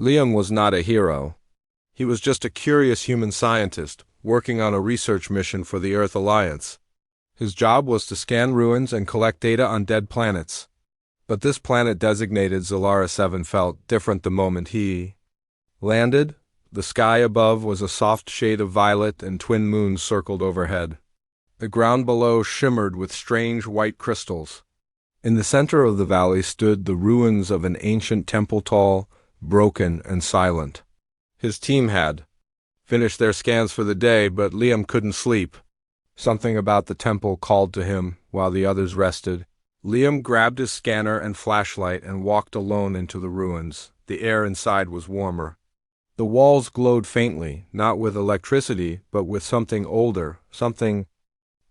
Liam was not a hero. He was just a curious human scientist, working on a research mission for the Earth Alliance. His job was to scan ruins and collect data on dead planets. But this planet designated Zalara 7 felt different the moment he landed. The sky above was a soft shade of violet and twin moons circled overhead. The ground below shimmered with strange white crystals. In the center of the valley stood the ruins of an ancient temple, tall, broken, and silent. His team had finished their scans for the day, but Liam couldn't sleep. Something about the temple called to him while the others rested. Liam grabbed his scanner and flashlight and walked alone into the ruins. The air inside was warmer. The walls glowed faintly, not with electricity, but with something older, something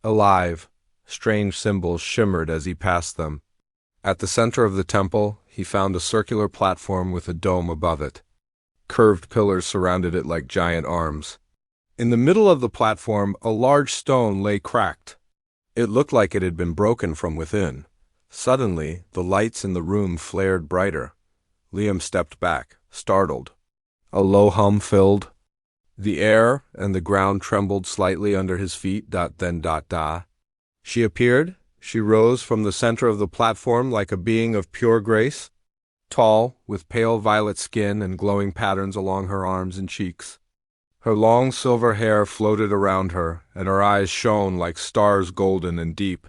alive. Strange symbols shimmered as he passed them. At the center of the temple, he found a circular platform with a dome above it. Curved pillars surrounded it like giant arms. In the middle of the platform, a large stone lay cracked. It looked like it had been broken from within. Suddenly, the lights in the room flared brighter. Liam stepped back, startled. A low hum filled the air, and the ground trembled slightly under his feet. Then. She appeared. She rose from the center of the platform like a being of pure grace, tall, with pale violet skin and glowing patterns along her arms and cheeks. Her long silver hair floated around her, and her eyes shone like stars, golden and deep.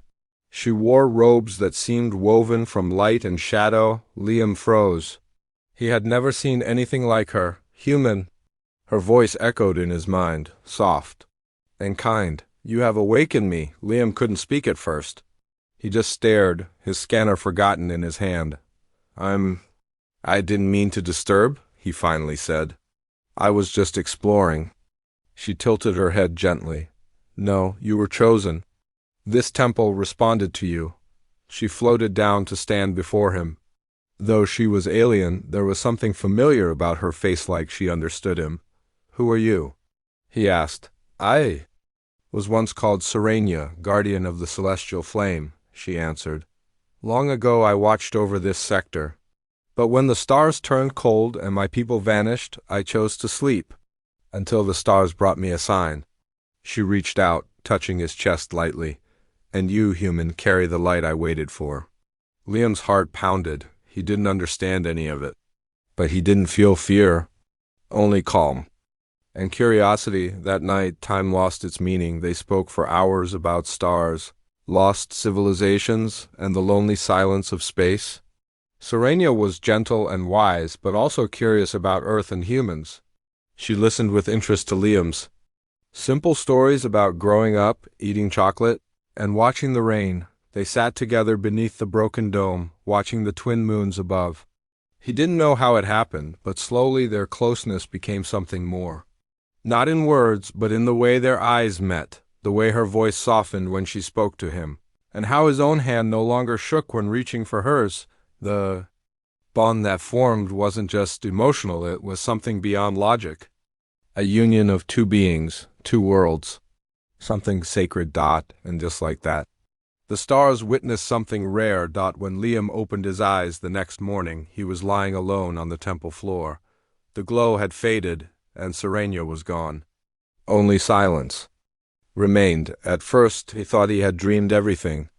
She wore robes that seemed woven from light and shadow. Liam froze. He had never seen anything like her. Human. Her voice echoed in his mind, soft and kind. "You have awakened me." Liam couldn't speak at first. He just stared, his scanner forgotten in his hand. I didn't mean to disturb," he finally said. "I was just exploring." She tilted her head gently. "No, you were chosen. This temple responded to you." She floated down to stand before him. Though she was alien, there was something familiar about her face, like she understood him. "Who are you?" he asked. "I was once called Serenia, guardian of the celestial flame," she answered. "Long ago I watched over this sector. But when the stars turned cold and my people vanished, I chose to sleep, until the stars brought me a sign." She reached out, touching his chest lightly. "And you, human, carry the light I waited for." Liam's heart pounded. He didn't understand any of it. But he didn't feel fear, only calm and curiosity. That night, time lost its meaning. They spoke for hours about stars, lost civilizations, and the lonely silence of space. Serenia was gentle and wise, but also curious about Earth and humans. She listened with interest to Liam's simple stories about growing up, eating chocolate, and watching the rain. They sat together beneath the broken dome, watching the twin moons above. He didn't know how it happened, but slowly their closeness became something more. Not in words, but in the way their eyes met, the way her voice softened when she spoke to him, and how his own hand no longer shook when reaching for hers. The bond that formed wasn't just emotional, it was something beyond logic. A union of two beings, two worlds. Something sacred. And just like that, the stars witnessed something rare. When Liam opened his eyes the next morning, he was lying alone on the temple floor. The glow had faded, and Serenia was gone. Only silence remained. At first, he thought he had dreamed everything.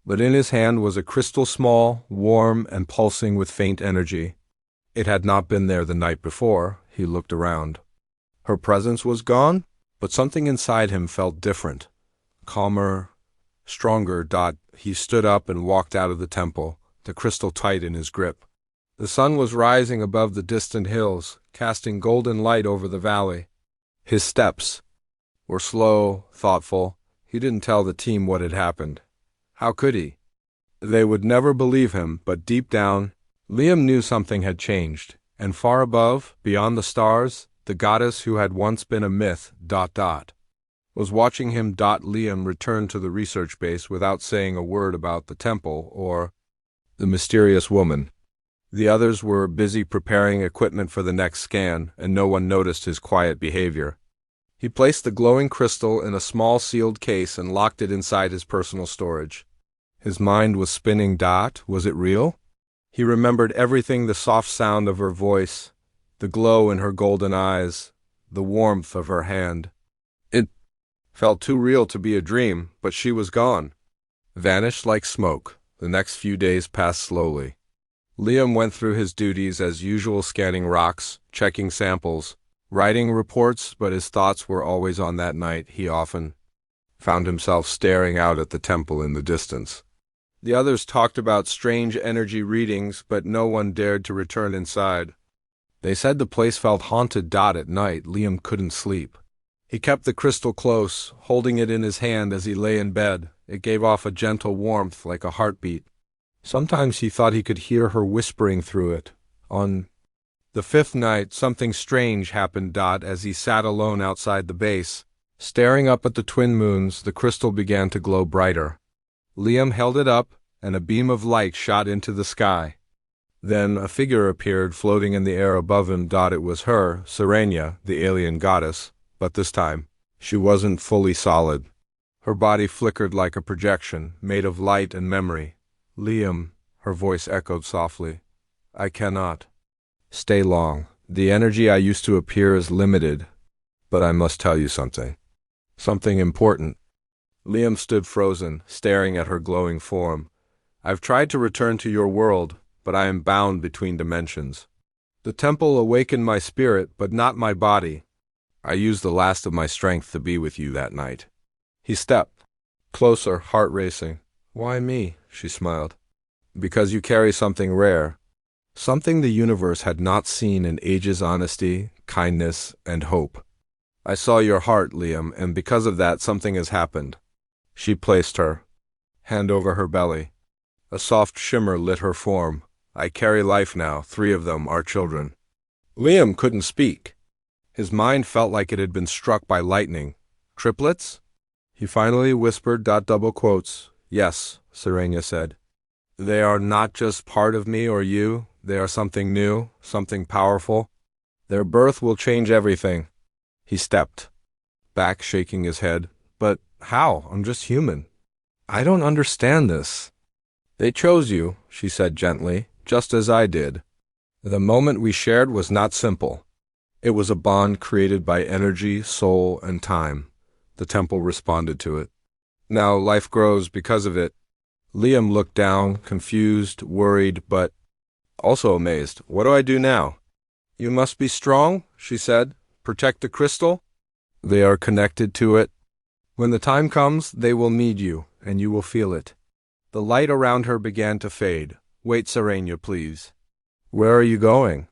But in his hand was a crystal, small, warm, and pulsing with faint energy. It had not been there the night before. He looked around. Her presence was gone, but something inside him felt different. Calmer, stronger. He stood up and walked out of the temple, the crystal tight in his grip. The sun was rising above the distant hills, casting golden light over the valley. His steps were slow, thoughtful. He didn't tell the team what had happened. How could he? They would never believe him, but deep down, Liam knew something had changed. And far above, beyond the stars, the goddess who had once been a myth, was watching him. Liam returned to the research base without saying a word about the temple or the mysterious woman. The others were busy preparing equipment for the next scan, and no one noticed his quiet behavior. He placed the glowing crystal in a small sealed case and locked it inside his personal storage. His mind was spinning. Was it real? He remembered everything, the soft sound of her voice, The glow in her golden eyes, the warmth of her hand. It felt too real to be a dream, but she was gone. Vanished like smoke. The next few days passed slowly. Liam went through his duties as usual, scanning rocks, checking samples, writing reports, but his thoughts were always on that night. He often found himself staring out at the temple in the distance. The others talked about strange energy readings, but no one dared to return inside. They said the place felt haunted. At night, Liam couldn't sleep. He kept the crystal close, holding it in his hand as he lay in bed. It gave off a gentle warmth like a heartbeat. Sometimes he thought he could hear her whispering through it. On the fifth night, something strange happened. As he sat alone outside the base, staring up at the twin moons, the crystal began to glow brighter. Liam held it up, and a beam of light shot into the sky. Then a figure appeared, floating in the air above him. It was her, Sirenia, the alien goddess, but this time, she wasn't fully solid. Her body flickered like a projection, made of light and memory. Liam, her voice echoed softly. I cannot stay long. The energy I used to appear is limited, but I must tell you something. Something important. Liam stood frozen, staring at her glowing form. I've tried to return to your world, but I am bound between dimensions. The temple awakened my spirit, but not my body. I used the last of my strength to be with you that night. He stepped closer, heart racing. Why me? She smiled. Because you carry something rare. Something the universe had not seen in ages: honesty, kindness, and hope. I saw your heart, Liam, and because of that, something has happened. She placed her hand over her belly. A soft shimmer lit her form. I carry life now, 3 of them, our children. Liam couldn't speak. His mind felt like it had been struck by lightning. Triplets? He finally whispered. Double quotes. Yes, Sirenia said. They are not just part of me or you. They are something new, something powerful. Their birth will change everything. He stepped back, shaking his head. But how? I'm just human. I don't understand this. They chose you, she said gently, just as I did. The moment we shared was not simple. It was a bond created by energy, soul, and time. The temple responded to it. Now life grows because of it. Liam looked down, confused, worried, but also amazed. What do I do now? You must be strong, she said. Protect the crystal. They are connected to it. When the time comes, they will need you, and you will feel it. The light around her began to fade. Wait, Sirenia, please. Where are you going?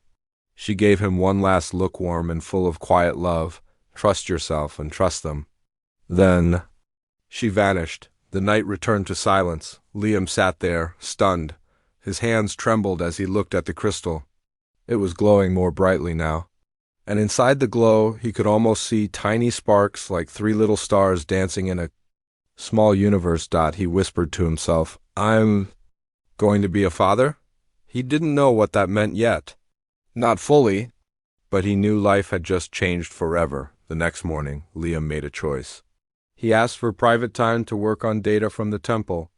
She gave him one last look, warm and full of quiet love. Trust yourself and trust them. Then she vanished. The night returned to silence. Liam sat there, stunned. His hands trembled as he looked at the crystal. It was glowing more brightly now. And inside the glow, he could almost see tiny sparks like 3 little stars dancing in a small universe. He whispered to himself, I'm going to be a father? He didn't know what that meant yet. Not fully, but he knew life had just changed forever. The next morning, Liam made a choice. He asked for private time to work on data from the temple.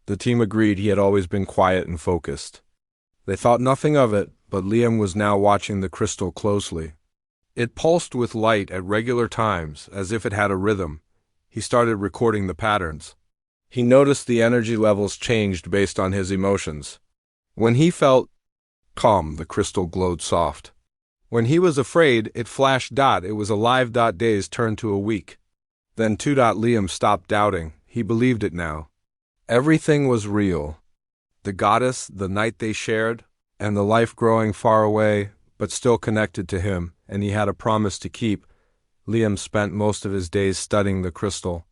The team agreed. He had always been quiet and focused. They thought nothing of it, but Liam was now watching the crystal closely. It pulsed with light at regular times, as if it had a rhythm. He started recording the patterns. He noticed the energy levels changed based on his emotions. When he felt calm, the crystal glowed soft. When he was afraid, it flashed. It was alive. Days turned to a week. Then 2. Liam stopped doubting. He believed it now. Everything was real. The goddess, the night they shared, and the life growing far away, but still connected to him, and he had a promise to keep. Liam spent most of his days studying the crystal.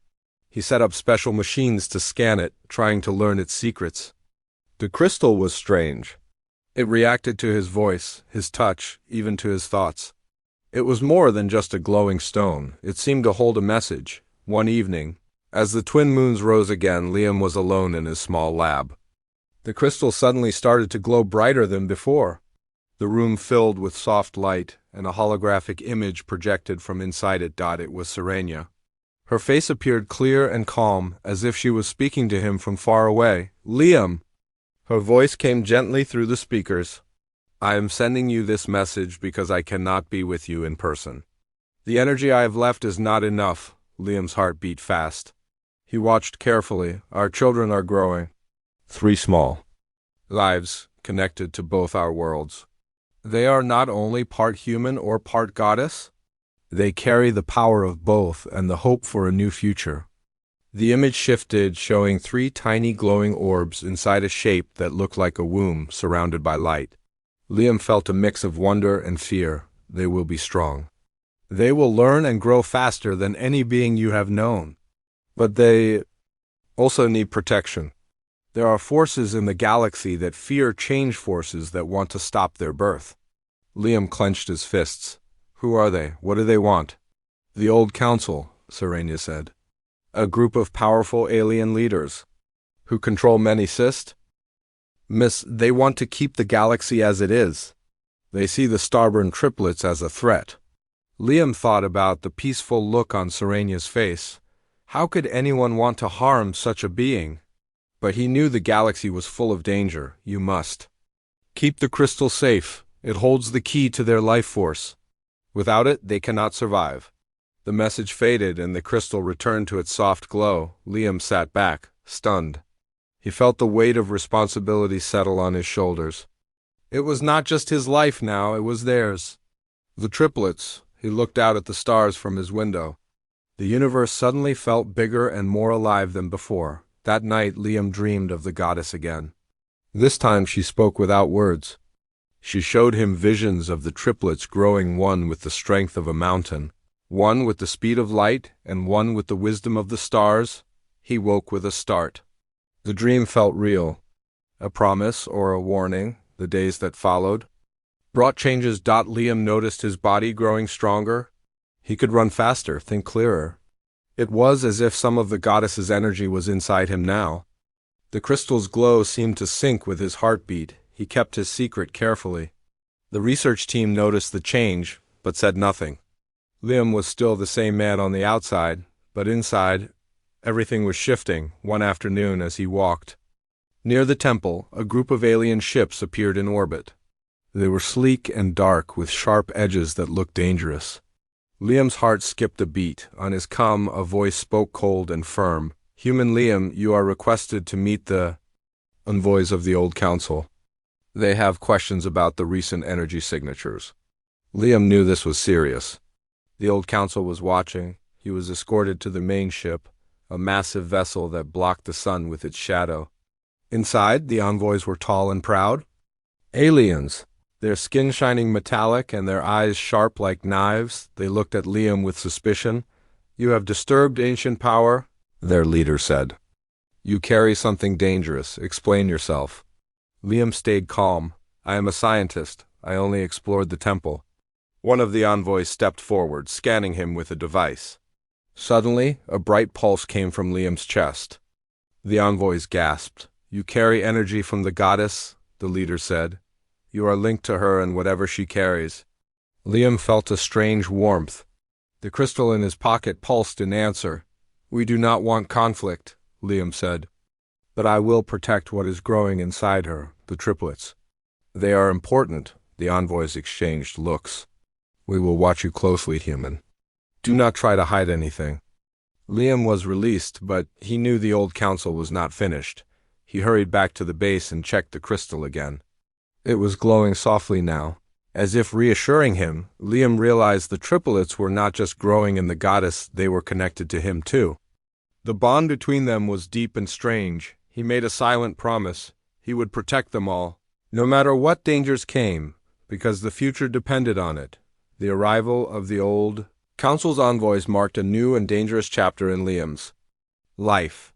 He set up special machines to scan it, trying to learn its secrets. The crystal was strange. It reacted to his voice, his touch, even to his thoughts. It was more than just a glowing stone. It seemed to hold a message. One evening, as the twin moons rose again, Liam was alone in his small lab. The crystal suddenly started to glow brighter than before. The room filled with soft light, and a holographic image projected from inside it. It was Sirenia. Her face appeared clear and calm, as if she was speaking to him from far away. Liam! Her voice came gently through the speakers. I am sending you this message because I cannot be with you in person. The energy I have left is not enough. Liam's heart beat fast. He watched carefully. Our children are growing. 3 small lives connected to both our worlds. They are not only part human or part goddess. They carry the power of both and the hope for a new future. The image shifted, showing 3 tiny glowing orbs inside a shape that looked like a womb surrounded by light. Liam felt a mix of wonder and fear. They will be strong. They will learn and grow faster than any being you have known. But they also need protection. There are forces in the galaxy that fear change forces that want to stop their birth. Liam clenched his fists. Who are they? What do they want? The Old Council, Serenia said. A group of powerful alien leaders who control many systems. Miss, they want to keep the galaxy as it is. They see the stubborn triplets as a threat. Liam thought about the peaceful look on Serenia's face. How could anyone want to harm such a being? But he knew the galaxy was full of danger. You must keep the crystal safe. It holds the key to their life force. Without it, they cannot survive. The message faded and the crystal returned to its soft glow. Liam sat back, stunned. He felt the weight of responsibility settle on his shoulders. It was not just his life now, it was theirs. The triplets. He looked out at the stars from his window. The universe suddenly felt bigger and more alive than before. That night, Liam dreamed of the goddess again. This time she spoke without words. She showed him visions of the triplets growing, one with the strength of a mountain, one with the speed of light, and one with the wisdom of the stars. He woke with a start. The dream felt real. A promise or a warning, the days that followed, brought changes. Liam noticed his body growing stronger. He could run faster, think clearer. It was as if some of the goddess's energy was inside him now. The crystal's glow seemed to sync with his heartbeat. He kept his secret carefully. The research team noticed the change, but said nothing. Liam was still the same man on the outside, but inside, everything was shifting. One afternoon as he walked near the temple, a group of alien ships appeared in orbit. They were sleek and dark with sharp edges that looked dangerous. Liam's heart skipped a beat. On his comm, a voice spoke cold and firm. Human Liam, you are requested to meet the envoys of the Old Council. They have questions about the recent energy signatures. Liam knew this was serious. The Old Council was watching. He was escorted to the main ship, a massive vessel that blocked the sun with its shadow. Inside, the envoys were tall and proud. Aliens, their skin shining metallic and their eyes sharp like knives. They looked at Liam with suspicion. You have disturbed ancient power, their leader said. You carry something dangerous. Explain yourself. Liam stayed calm. I am a scientist. I only explored the temple. One of the envoys stepped forward, scanning him with a device. Suddenly, a bright pulse came from Liam's chest. The envoys gasped. You carry energy from the goddess, the leader said. You are linked to her and whatever she carries. Liam felt a strange warmth. The crystal in his pocket pulsed in answer. We do not want conflict, Liam said. But I will protect what is growing inside her, the triplets. They are important. The envoys exchanged looks. We will watch you closely, human. Do not try to hide anything. Liam was released, but he knew the Old Council was not finished. He hurried back to the base and checked the crystal again. It was glowing softly now. As if reassuring him, Liam realized the triplets were not just growing in the goddess, they were connected to him too. The bond between them was deep and strange. He made a silent promise. He would protect them all, no matter what dangers came, because the future depended on it. The arrival of the Old Council's envoys marked a new and dangerous chapter in Liam's life.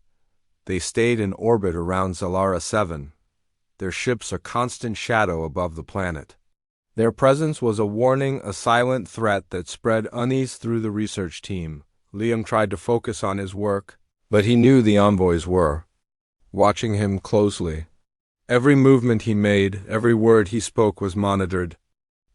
They stayed in orbit around Zalara 7. Their ships a constant shadow above the planet. Their presence was a warning, a silent threat that spread unease through the research team. Liam tried to focus on his work, but he knew the envoys were watching him closely. Every movement he made, every word he spoke was monitored.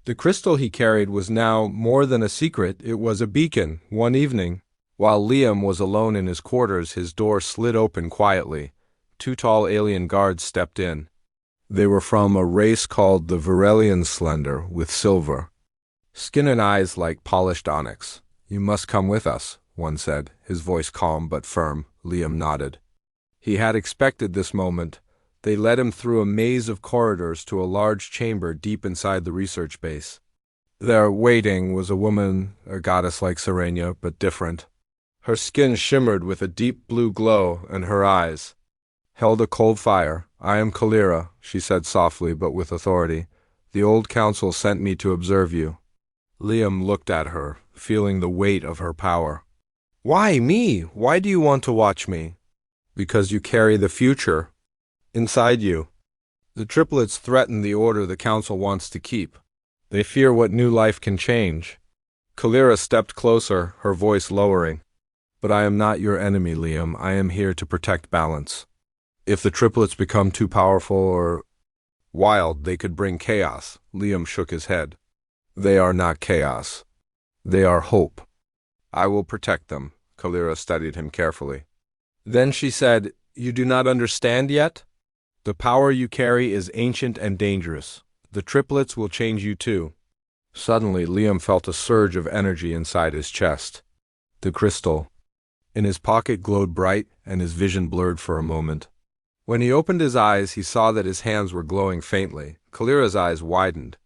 The crystal he carried was now more than a secret, it was a beacon. One evening, while Liam was alone in his quarters, his door slid open quietly. 2 tall alien guards stepped in. They were from a race called the Virelian Slender, with silver skin and eyes like polished onyx. "You must come with us," one said, his voice calm but firm. Liam nodded. He had expected this moment. They led him through a maze of corridors to a large chamber deep inside the research base. There, waiting, was a woman, a goddess like Serenia, but different. Her skin shimmered with a deep blue glow, and her eyes held a cold fire. "I am Kalira," she said softly but with authority. "The old council sent me to observe you." Liam looked at her, feeling the weight of her power. "Why me? Why do you want to watch me?" "Because you carry the future inside you. The triplets threaten the order the council wants to keep. They fear what new life can change." Kalira stepped closer, her voice lowering. "But I am not your enemy, Liam. I am here to protect balance. If the triplets become too powerful or wild, they could bring chaos." Liam shook his head. "They are not chaos. They are hope. I will protect them." Kalira studied him carefully. Then she said, "You do not understand yet? The power you carry is ancient and dangerous. The triplets will change you too." Suddenly, Liam felt a surge of energy inside his chest. The crystal in his pocket glowed bright, and his vision blurred for a moment. When he opened his eyes, he saw that his hands were glowing faintly. Kalira's eyes widened.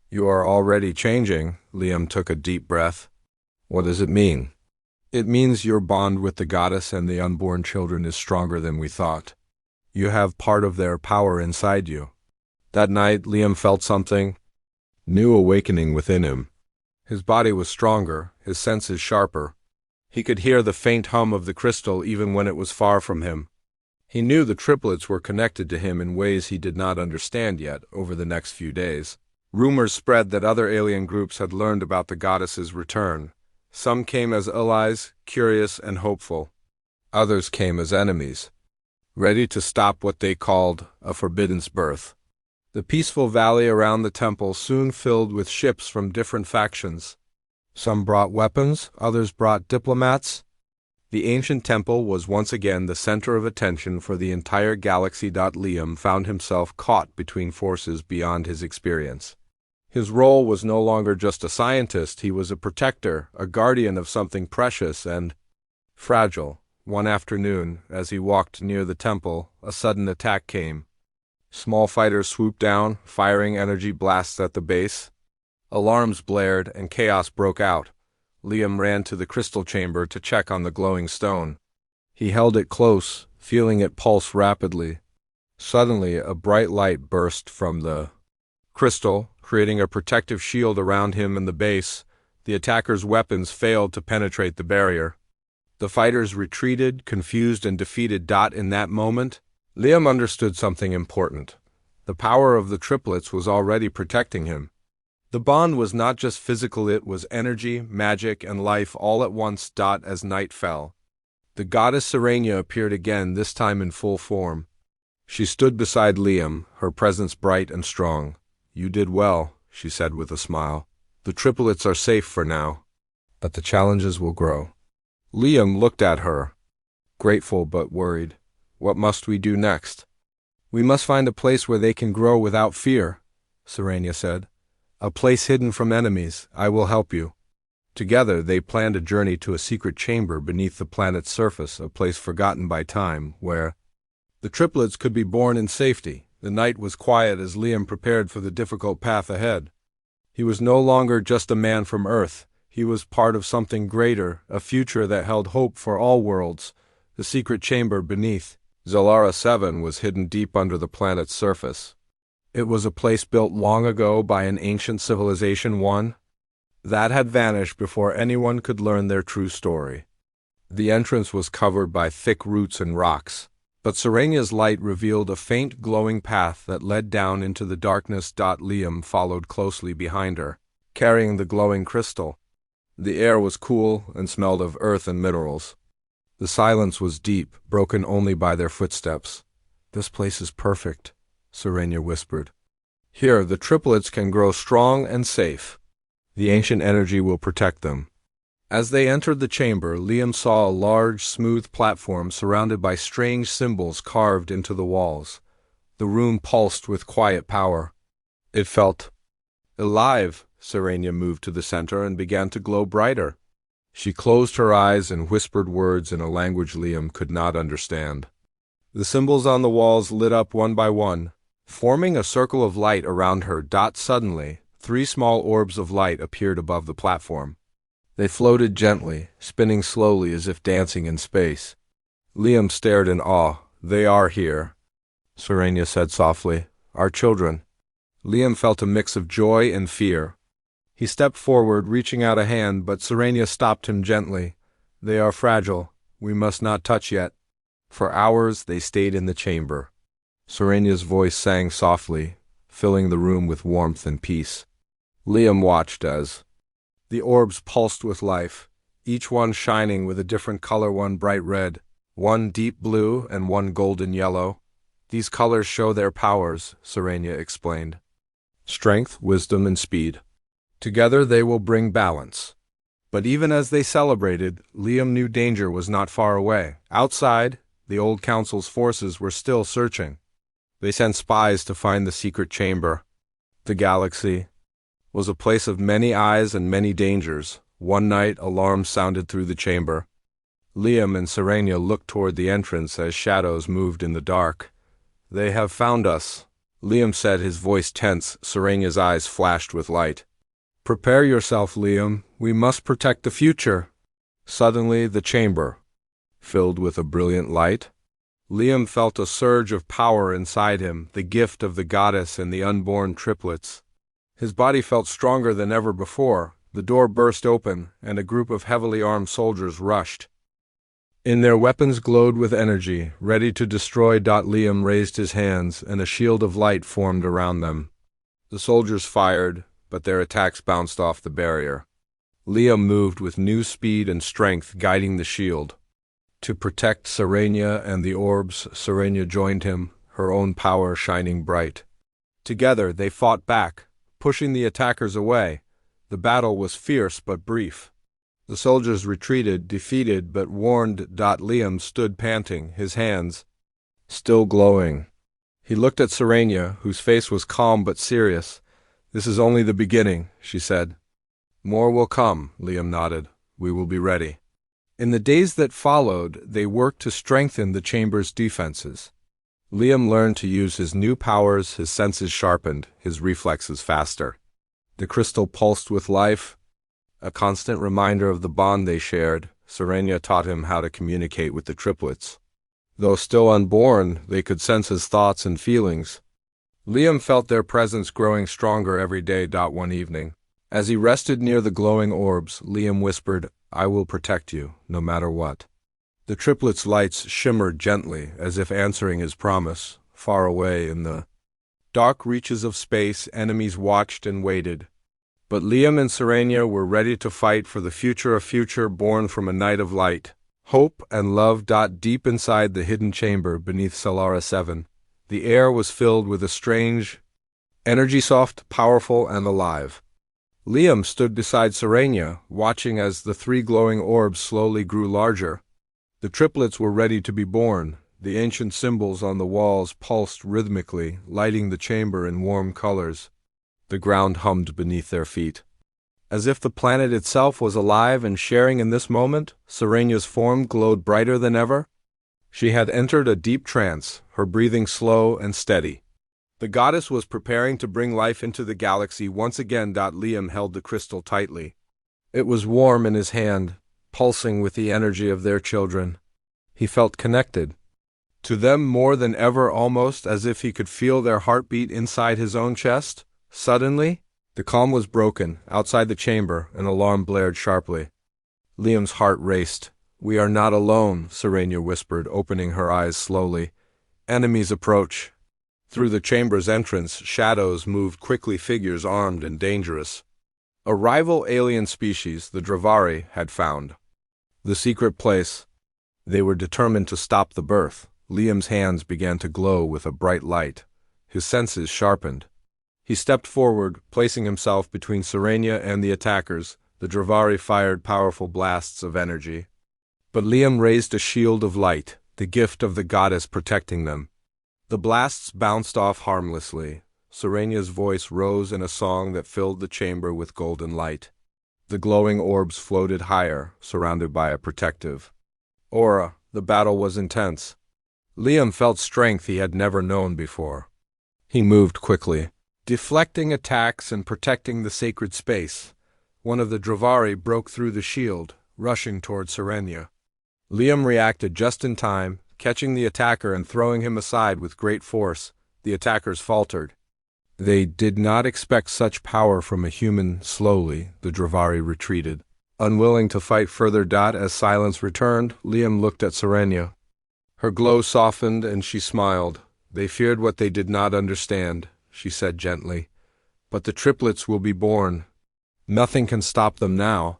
"You are already changing." Liam took a deep breath. "What does it mean?" "It means your bond with the goddess and the unborn children is stronger than we thought. You have part of their power inside you." That night, Liam felt something new awakening within him. His body was stronger, his senses sharper. He could hear the faint hum of the crystal even when it was far from him. He knew the triplets were connected to him in ways he did not understand yet. Over the next few days, rumors spread that other alien groups had learned about the goddess's return. Some came as allies, curious and hopeful. Others came as enemies, ready to stop what they called a forbidden's birth. The peaceful valley around the temple soon filled with ships from different factions. Some brought weapons, others brought diplomats. The ancient temple was once again the center of attention for the entire galaxy. Liam found himself caught between forces beyond his experience. His role was no longer just a scientist, he was a protector, a guardian of something precious and fragile. One afternoon, as he walked near the temple, a sudden attack came. Small fighters swooped down, firing energy blasts at the base. Alarms blared, and chaos broke out. Liam ran to the crystal chamber to check on the glowing stone. He held it close, feeling it pulse rapidly. Suddenly, a bright light burst from the crystal, creating a protective shield around him and the base. The attackers' weapons failed to penetrate the barrier. The fighters retreated, confused and defeated. In that moment, Liam understood something important. The power of the triplets was already protecting him. The bond was not just physical, it was energy, magic, and life all at once. As night fell, the goddess Serenia appeared again, this time in full form. She stood beside Liam, her presence bright and strong. "You did well," she said with a smile. "The triplets are safe for now, but the challenges will grow." Liam looked at her, grateful but worried. "What must we do next?" "We must find a place where they can grow without fear," Serenia said. "A place hidden from enemies. I will help you." Together, they planned a journey to a secret chamber beneath the planet's surface, a place forgotten by time, where the triplets could be born in safety. The night was quiet as Liam prepared for the difficult path ahead. He was no longer just a man from Earth. He was part of something greater, a future that held hope for all worlds. The secret chamber beneath Zalara 7 was hidden deep under the planet's surface. It was a place built long ago by an ancient civilization, one that had vanished before anyone could learn their true story. The entrance was covered by thick roots and rocks, but Serenia's light revealed a faint glowing path that led down into the darkness. Liam followed closely behind her, carrying the glowing crystal. The air was cool and smelled of earth and minerals. The silence was deep, broken only by their footsteps. "This place is perfect," Serenia whispered. "Here, the triplets can grow strong and safe. The ancient energy will protect them." As they entered the chamber, Liam saw a large, smooth platform surrounded by strange symbols carved into the walls. The room pulsed with quiet power. It felt alive. Serenia moved to the center and began to glow brighter. She closed her eyes and whispered words in a language Liam could not understand. The symbols on the walls lit up one by one, forming a circle of light around her. Suddenly, 3 small orbs of light appeared above the platform. They floated gently, spinning slowly as if dancing in space. Liam stared in awe. "They are here," Serenia said softly. "Our children." Liam felt a mix of joy and fear. He stepped forward, reaching out a hand, but Serenia stopped him gently. "They are fragile. We must not touch yet." For hours they stayed in the chamber. Serenia's voice sang softly, filling the room with warmth and peace. Liam watched as the orbs pulsed with life, each one shining with a different color, one bright red, one deep blue, and one golden yellow. "These colors show their powers," Serenia explained. "Strength, wisdom, and speed. Together they will bring balance." But even as they celebrated, Liam knew danger was not far away. Outside, the old council's forces were still searching. They sent spies to find the secret chamber. The galaxy was a place of many eyes and many dangers. One night, alarms sounded through the chamber. Liam and Serenia looked toward the entrance as shadows moved in the dark. "They have found us," Liam said, his voice tense. Serenia's eyes flashed with light. "Prepare yourself, Liam. We must protect the future." Suddenly, the chamber filled with a brilliant light. Liam felt a surge of power inside him, the gift of the goddess and the unborn triplets. His body felt stronger than ever before. The door burst open, and a group of heavily armed soldiers rushed in. Their weapons glowed with energy, ready to destroy. Liam raised his hands, and a shield of light formed around them. The soldiers fired, but their attacks bounced off the barrier. Liam moved with new speed and strength, guiding the shield. To protect Serenia and the orbs, Serenia joined him, her own power shining bright. Together they fought back, pushing the attackers away. The battle was fierce but brief. The soldiers retreated, defeated but warned. Liam stood panting, his hands still glowing. He looked at Serenia, whose face was calm but serious. "This is only the beginning," she said. "More will come," Liam nodded. "We will be ready." In the days that followed, they worked to strengthen the chamber's defenses. Liam learned to use his new powers, his senses sharpened, his reflexes faster. The crystal pulsed with life, a constant reminder of the bond they shared. Serenia taught him how to communicate with the triplets. Though still unborn, they could sense his thoughts and feelings. Liam felt their presence growing stronger every day. One evening, as he rested near the glowing orbs, Liam whispered, "I will protect you, no matter what." The triplets' lights shimmered gently, as if answering his promise. Far away in the dark reaches of space, enemies watched and waited. But Liam and Serenia were ready to fight for the future, a future born from a night of light, hope, and love. Deep inside the hidden chamber beneath Solara 7, the air was filled with a strange energy, soft, powerful, and alive. Liam stood beside Serenia, watching as the 3 glowing orbs slowly grew larger. The triplets were ready to be born. The ancient symbols on the walls pulsed rhythmically, lighting the chamber in warm colors. The ground hummed beneath their feet. As if the planet itself was alive and sharing in this moment, Serenia's form glowed brighter than ever. She had entered a deep trance, her breathing slow and steady. The goddess was preparing to bring life into the galaxy once again. Liam held the crystal tightly. It was warm in his hand, pulsing with the energy of their children. He felt connected to them more than ever, almost as if he could feel their heartbeat inside his own chest. Suddenly, the calm was broken. Outside the chamber, an alarm blared sharply. Liam's heart raced. "We are not alone," Serenia whispered, opening her eyes slowly. "Enemies approach." Through the chamber's entrance, shadows moved quickly, figures armed and dangerous. A rival alien species, the Dravari, had found the secret place. They were determined to stop the birth. Liam's hands began to glow with a bright light. His senses sharpened. He stepped forward, placing himself between Serenia and the attackers. The Dravari fired powerful blasts of energy. But Liam raised a shield of light, the gift of the goddess protecting them. The blasts bounced off harmlessly. Serenia's voice rose in a song that filled the chamber with golden light. The glowing orbs floated higher, surrounded by a protective aura. The battle was intense. Liam felt strength he had never known before. He moved quickly, deflecting attacks and protecting the sacred space. One of the Dravari broke through the shield, rushing toward Serenia. Liam reacted just in time, catching the attacker and throwing him aside with great force. The attackers faltered. They did not expect such power from a human. Slowly, the Dravari retreated, unwilling to fight further. As silence returned, Liam looked at Serenia. Her glow softened and she smiled. They feared what they did not understand, she said gently. But the triplets will be born. Nothing can stop them now.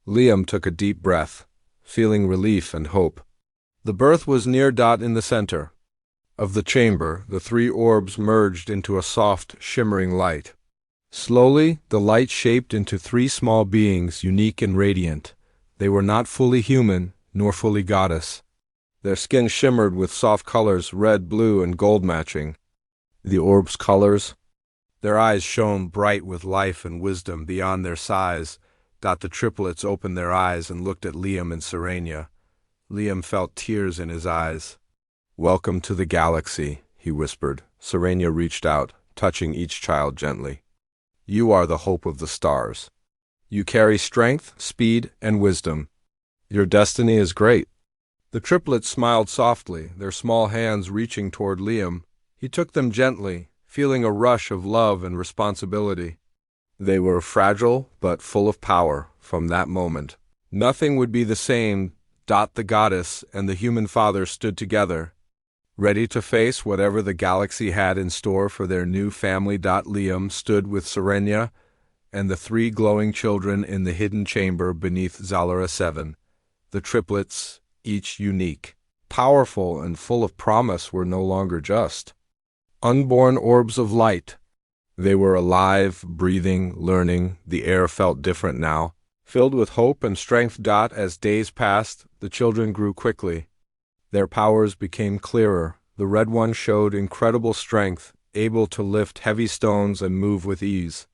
Liam took a deep breath, feeling relief and hope. The birth was near. In the center of the chamber, the three orbs merged into a soft, shimmering light. Slowly, the light shaped into three small beings, unique and radiant. They were not fully human, nor fully goddess. Their skin shimmered with soft colors, red, blue, and gold matching the orbs' colors. Their eyes shone bright with life and wisdom beyond their size. The triplets opened their eyes and looked at Liam and Serenia. Liam felt tears in his eyes. "Welcome to the galaxy," he whispered. Serenia reached out, touching each child gently. "You are the hope of the stars. You carry strength, speed, and wisdom. Your destiny is great." The triplets smiled softly, their small hands reaching toward Liam. He took them gently, feeling a rush of love and responsibility. They were fragile, but full of power. From that moment, nothing would be the same. The goddess and the human father stood together, ready to face whatever the galaxy had in store for their new family. Liam stood with Serenia and the three glowing children in the hidden chamber beneath Zalara 7. The triplets, each unique, powerful, and full of promise, were no longer just unborn orbs of light. They were alive, breathing, learning. The air felt different now, filled with hope and strength. As days passed, the children grew quickly. Their powers became clearer. The red one showed incredible strength, able to lift heavy stones and move with ease.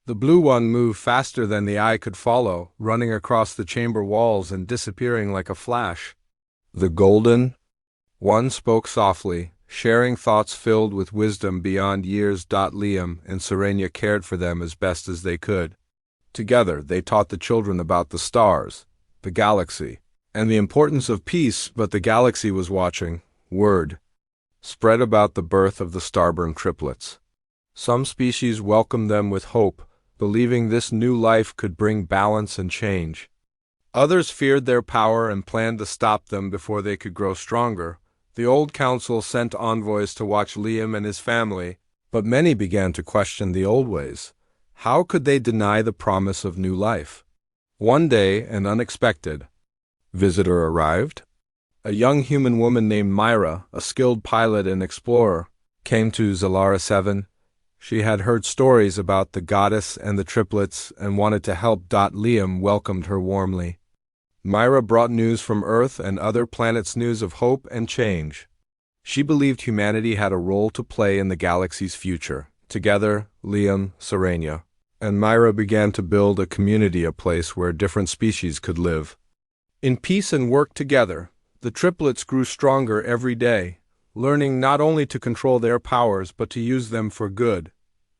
The blue one moved faster than the eye could follow, running across the chamber walls and disappearing like a flash. The golden one spoke softly, sharing thoughts filled with wisdom beyond years. Liam and Serenia cared for them as best as they could. Together, they taught the children about the stars, the galaxy, and the importance of peace. But the galaxy was watching. Word spread about the birth of the starborn triplets. Some species welcomed them with hope, believing this new life could bring balance and change. Others feared their power and planned to stop them before they could grow stronger. The old council sent envoys to watch Liam and his family, but many began to question the old ways. How could they deny the promise of new life? One day, an unexpected visitor arrived. A young human woman named Myra, a skilled pilot and explorer, came to Zalara 7. She had heard stories about the goddess and the triplets and wanted to help. Liam welcomed her warmly. Myra brought news from Earth and other planets, news of hope and change. She believed humanity had a role to play in the galaxy's future. Together, Liam, Serenia, and Myra began to build a community, a place where different species could live in peace and work together. The triplets grew stronger every day, learning not only to control their powers but to use them for good.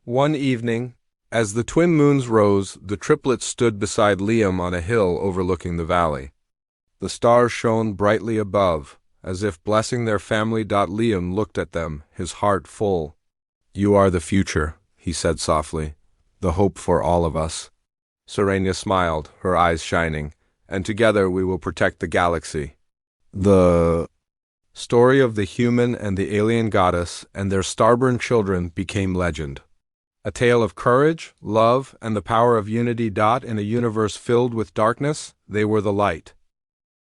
One evening, as the twin moons rose, the triplets stood beside Liam on a hill overlooking the valley. The stars shone brightly above, as if blessing their family. Liam looked at them, his heart full. "You are the future," he said softly, "the hope for all of us." Serenia smiled, her eyes shining, "And together we will protect the galaxy." The story of the human and the alien goddess and their starborn children became legend. A tale of courage, love, and the power of unity. In a universe filled with darkness, they were the light.